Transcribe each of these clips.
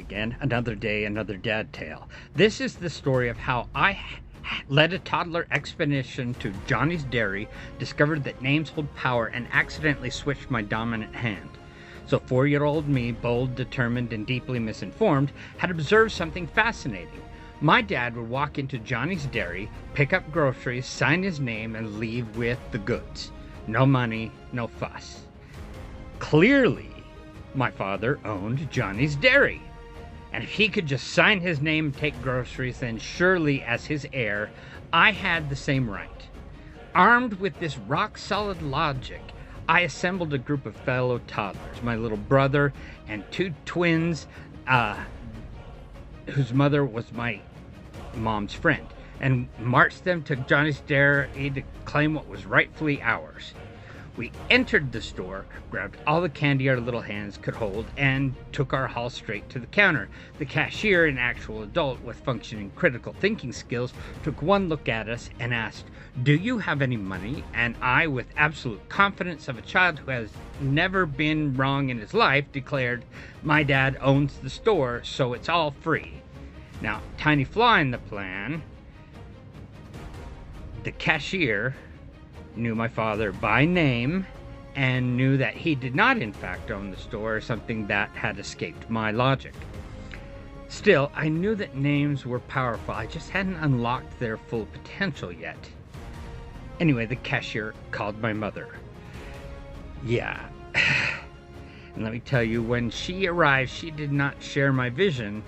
again. Another day, another dad tale. This is the story of how I led a toddler expedition to Johnny's Dairy, discovered that names hold power, and accidentally switched my dominant hand. So 4-year-old me, bold, determined, and deeply misinformed, had observed something fascinating. My dad would walk into Johnny's Dairy, pick up groceries, sign his name, and leave with the goods. No money, no fuss. Clearly, my father owned Johnny's Dairy. And if he could just sign his name and take groceries, then surely as his heir, I had the same right. Armed with this rock-solid logic, I assembled a group of fellow toddlers, my little brother and 2 twins, whose mother was my mom's friend, and marched them to Johnny's Dairy to claim what was rightfully ours. We entered the store, grabbed all the candy our little hands could hold, and took our haul straight to the counter. The cashier, an actual adult with functioning critical thinking skills, took one look at us and asked, "Do you have any money?" And I, with absolute confidence of a child who has never been wrong in his life, declared, "My dad owns the store, so it's all free." Now, tiny flaw in the plan, the cashier knew my father by name and knew that he did not in fact own the store, something that had escaped my logic. Still, I knew that names were powerful. I just hadn't unlocked their full potential yet. Anyway, the cashier called my mother. Yeah. And let me tell you, when she arrived, she did not share my vision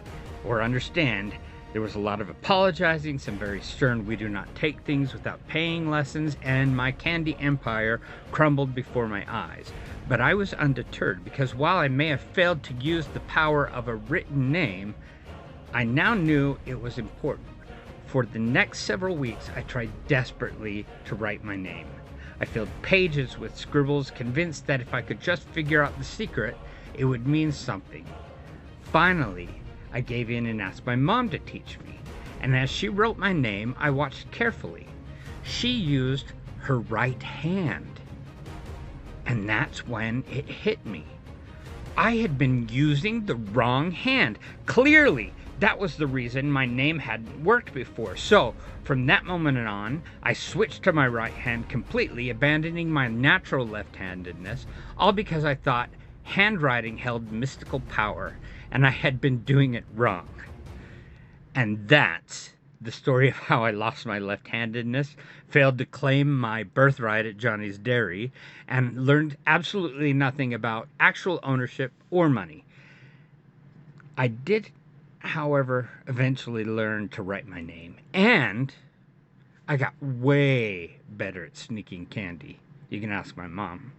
or understand. There was a lot of apologizing, some very stern "we do not take things without paying" lessons, and my candy empire crumbled before my eyes. But I was undeterred, because while I may have failed to use the power of a written name, I now knew it was important. For the next several weeks, I tried desperately to write my name. I filled pages with scribbles, convinced that if I could just figure out the secret, it would mean something. Finally, I gave in and asked my mom to teach me, and as she wrote my name, I watched carefully. She used her right hand, and that's when it hit me. I had been using the wrong hand. Clearly, that was the reason my name hadn't worked before. So, from that moment on, I switched to my right hand completely, abandoning my natural left-handedness, all because I thought handwriting held mystical power, and I had been doing it wrong. And that's the story of how I lost my left-handedness, failed to claim my birthright at Johnny's Dairy, and learned absolutely nothing about actual ownership or money. I did, however, eventually learn to write my name, and I got way better at sneaking candy. You can ask my mom.